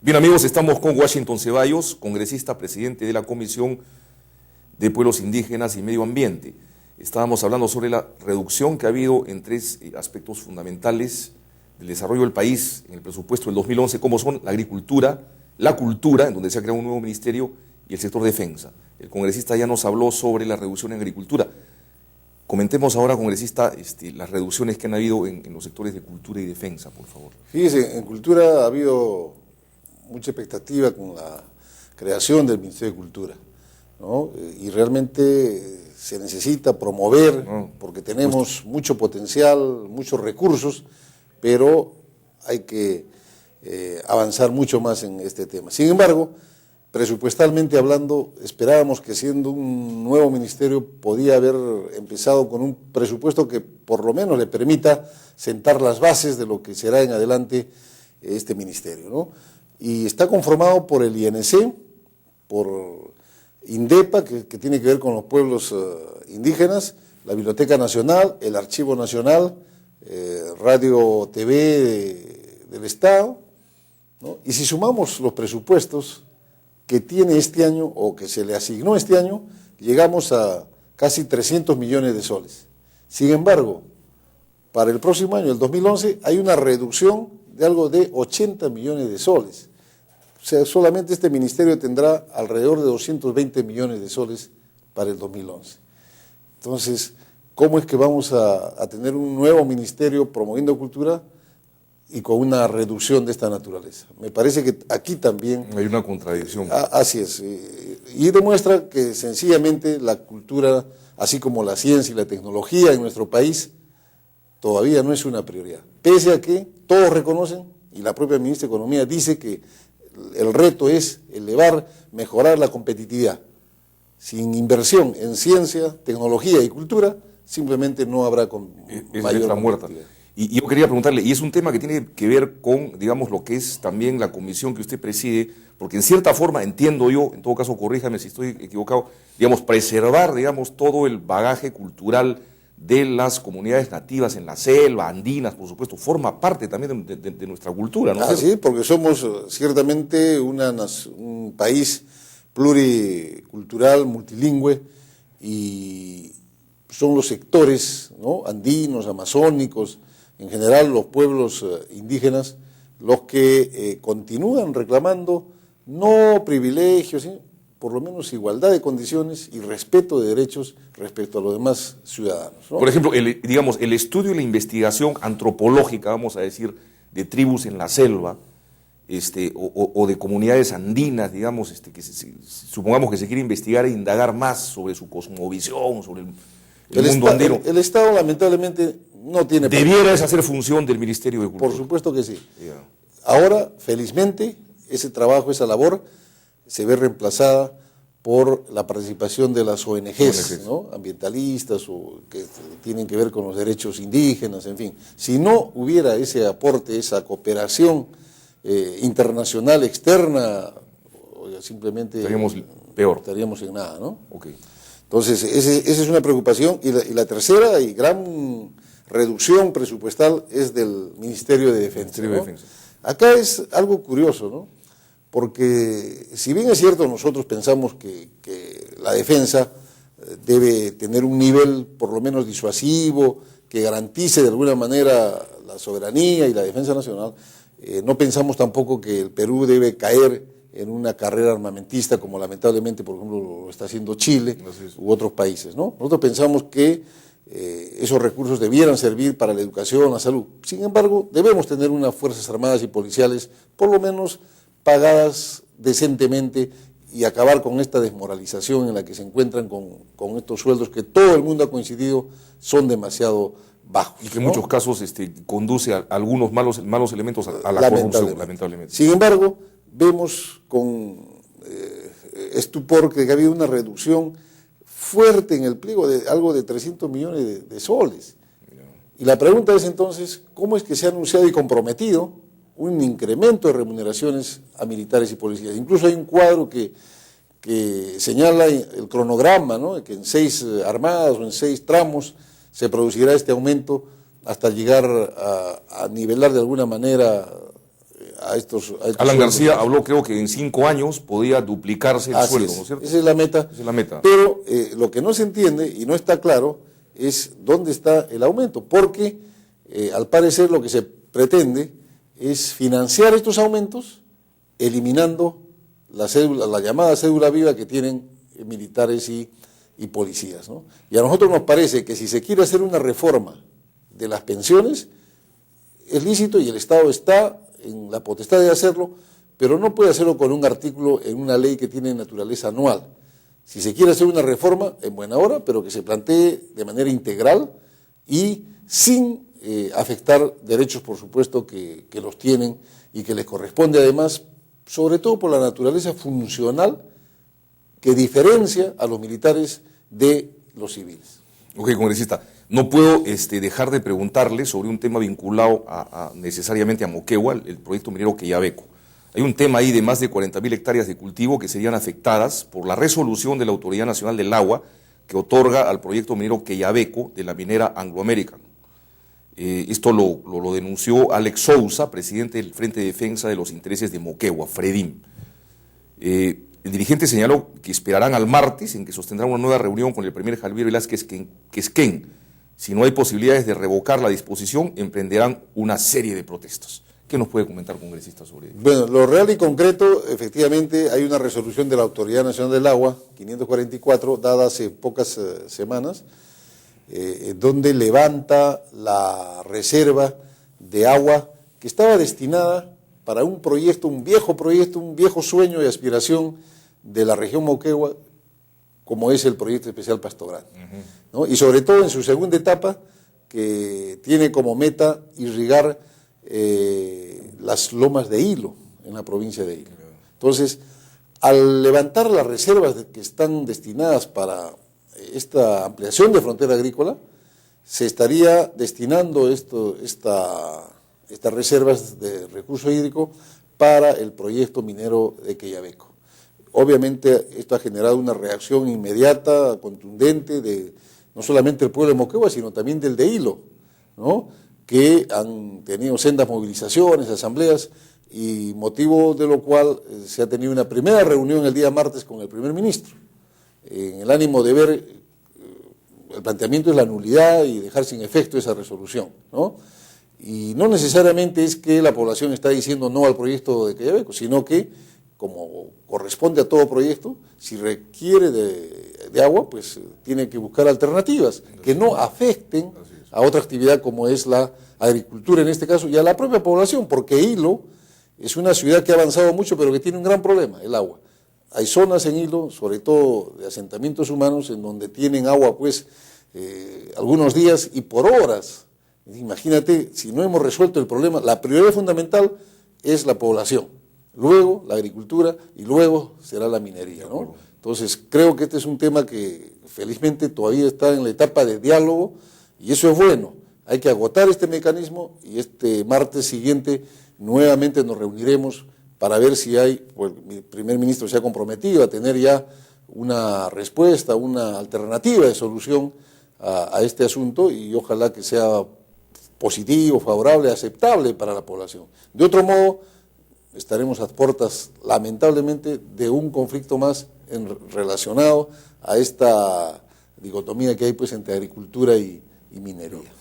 Bien amigos, estamos con Washington Ceballos, congresista, presidente de la Comisión de Pueblos Indígenas y Medio Ambiente. Estábamos hablando sobre la reducción que ha habido en tres aspectos fundamentales del desarrollo del país en el presupuesto del 2011, como son la agricultura, la cultura, en donde se ha creado un nuevo ministerio, y el sector defensa. El congresista ya nos habló sobre la reducción en agricultura. Comentemos ahora, congresista, las reducciones que han habido en los sectores de cultura y defensa, por favor. Fíjese, en cultura ha habido mucha expectativa con la creación del Ministerio de Cultura, ¿no? Y realmente se necesita promover, porque tenemos mucho potencial, muchos recursos, pero hay que avanzar mucho más en este tema. Sin embargo, presupuestalmente hablando, esperábamos que siendo un nuevo ministerio podía haber empezado con un presupuesto que por lo menos le permita sentar las bases de lo que será en adelante este ministerio, ¿no? Y está conformado por el INC, por INDEPA, que tiene que ver con los pueblos indígenas, la Biblioteca Nacional, el Archivo Nacional, Radio TV del Estado, ¿no? Y si sumamos los presupuestos que tiene este año o que se le asignó este año, llegamos a casi 300 millones de soles. Sin embargo, para el próximo año, el 2011, hay una reducción de algo de 80 millones de soles. O sea, solamente este ministerio tendrá alrededor de 220 millones de soles para el 2011. Entonces, ¿cómo es que vamos a tener un nuevo ministerio promoviendo cultura y con una reducción de esta naturaleza? Me parece que aquí también hay una contradicción. Así es. Y demuestra que sencillamente la cultura, así como la ciencia y la tecnología en nuestro país, todavía no es una prioridad. Pese a que todos reconocen, y la propia ministra de Economía dice que el reto es elevar, mejorar la competitividad. Sin inversión en ciencia, tecnología y cultura, simplemente no habrá mayor competitividad. Y yo quería preguntarle, y es un tema que tiene que ver con, digamos, lo que es también la comisión que usted preside, porque en cierta forma, entiendo yo, en todo caso corríjame si estoy equivocado, digamos, preservar, digamos, todo el bagaje cultural de las comunidades nativas en la selva, andinas, por supuesto, forma parte también de nuestra cultura, ¿no? Sí, porque somos ciertamente un país pluricultural, multilingüe, y son los sectores, ¿no?, andinos, amazónicos, en general los pueblos indígenas, los que continúan reclamando no privilegios, ¿sí?, por lo menos igualdad de condiciones y respeto de derechos respecto a los demás ciudadanos, ¿no? Por ejemplo, el estudio y la investigación antropológica, vamos a decir, de tribus en la selva, o de comunidades andinas, digamos, que supongamos que se quiere investigar e indagar más sobre su cosmovisión, sobre el mundo andino. El Estado lamentablemente no tiene... ¿Debiera esa ser función del Ministerio de Cultura? Por supuesto que sí. Yeah. Ahora, felizmente, ese trabajo, esa labor, se ve reemplazada por la participación de las ONGs, ¿no?, ambientalistas o que tienen que ver con los derechos indígenas, en fin. Si no hubiera ese aporte, esa cooperación internacional externa, simplemente estaríamos peor. Estaríamos en nada, ¿no? Okay. Entonces, esa es una preocupación. Y la tercera y gran reducción presupuestal es del Ministerio de Defensa, ¿no? Acá es algo curioso, ¿no? Porque si bien es cierto, nosotros pensamos que la defensa debe tener un nivel por lo menos disuasivo, que garantice de alguna manera la soberanía y la defensa nacional, no pensamos tampoco que el Perú debe caer en una carrera armamentista como lamentablemente, por ejemplo, lo está haciendo Chile u otros países, ¿no? Nosotros pensamos que esos recursos debieran servir para la educación, la salud. Sin embargo, debemos tener unas fuerzas armadas y policiales por lo menos pagadas decentemente y acabar con esta desmoralización en la que se encuentran con estos sueldos que todo el mundo ha coincidido son demasiado bajos. Y que en muchos casos conduce a algunos malos elementos a la corrupción, lamentablemente. Sin embargo, vemos con estupor que ha habido una reducción fuerte en el pliego de algo de 300 millones de soles. Y la pregunta es entonces, ¿cómo es que se ha anunciado y comprometido un incremento de remuneraciones a militares y policías? Incluso hay un cuadro que señala el cronograma, ¿no?, que en 6 armadas o en 6 tramos se producirá este aumento hasta llegar a nivelar de alguna manera a estos Alan García habló, creo que en 5 años podía duplicarse el sueldo, ¿no es cierto? Esa es la meta. Esa es la meta. Pero lo que no se entiende y no está claro es dónde está el aumento, porque al parecer lo que se pretende es financiar estos aumentos eliminando la llamada cédula viva que tienen militares y policías, ¿no? Y a nosotros nos parece que si se quiere hacer una reforma de las pensiones, es lícito y el Estado está en la potestad de hacerlo, pero no puede hacerlo con un artículo en una ley que tiene naturaleza anual. Si se quiere hacer una reforma, en buena hora, pero que se plantee de manera integral y sin afectar derechos, por supuesto, que los tienen y que les corresponde además, sobre todo por la naturaleza funcional que diferencia a los militares de los civiles. Ok, congresista, no puedo dejar de preguntarle sobre un tema vinculado necesariamente a Moquegua, el proyecto minero Quellaveco. Hay un tema ahí de más de 40.000 hectáreas de cultivo que serían afectadas por la resolución de la Autoridad Nacional del Agua que otorga al proyecto minero Quellaveco de la minera Anglo American. Esto lo denunció Alex Sousa, presidente del Frente de Defensa de los Intereses de Moquegua, FREDIM. El dirigente señaló que esperarán al martes en que sostendrán una nueva reunión con el primer Javier Velázquez Quesquén. Si no hay posibilidades de revocar la disposición, emprenderán una serie de protestas. ¿Qué nos puede comentar, congresista, sobre ello? Bueno, lo real y concreto, efectivamente, hay una resolución de la Autoridad Nacional del Agua, 544, dada hace pocas semanas, donde levanta la reserva de agua que estaba destinada para un proyecto, un viejo sueño y aspiración de la región Moquegua, como es el proyecto especial Pasto Grande, ¿no? Y sobre todo en su segunda etapa, que tiene como meta irrigar las lomas de Hilo, en la provincia de Hilo. Entonces, al levantar las reservas que están destinadas para esta ampliación de frontera agrícola, se estaría destinando estas reservas de recurso hídrico para el proyecto minero de Quellaveco. Obviamente esto ha generado una reacción inmediata, contundente, de no solamente del pueblo de Moquegua, sino también del de Hilo, ¿no?, que han tenido sendas movilizaciones, asambleas, y motivo de lo cual se ha tenido una primera reunión el día martes con el primer ministro, en el ánimo de ver, el planteamiento es la nulidad y dejar sin efecto esa resolución, ¿no? Y no necesariamente es que la población está diciendo no al proyecto de Quellaveco, sino que, como corresponde a todo proyecto, si requiere de agua, pues tiene que buscar alternativas que no afecten a otra actividad como es la agricultura en este caso, y a la propia población, porque Hilo es una ciudad que ha avanzado mucho, pero que tiene un gran problema, el agua. Hay zonas en Hilo, sobre todo de asentamientos humanos, en donde tienen agua pues algunos días y por horas. Imagínate, si no hemos resuelto el problema, la prioridad fundamental es la población, luego la agricultura y luego será la minería, ¿no? Entonces, creo que este es un tema que felizmente todavía está en la etapa de diálogo, y eso es bueno. Hay que agotar este mecanismo y este martes siguiente nuevamente nos reuniremos para ver si hay, pues mi primer ministro se ha comprometido a tener ya una respuesta, una alternativa de solución a este asunto, y ojalá que sea positivo, favorable, aceptable para la población. De otro modo, estaremos a puertas, lamentablemente, de un conflicto más relacionado a esta dicotomía que hay pues entre agricultura y minería.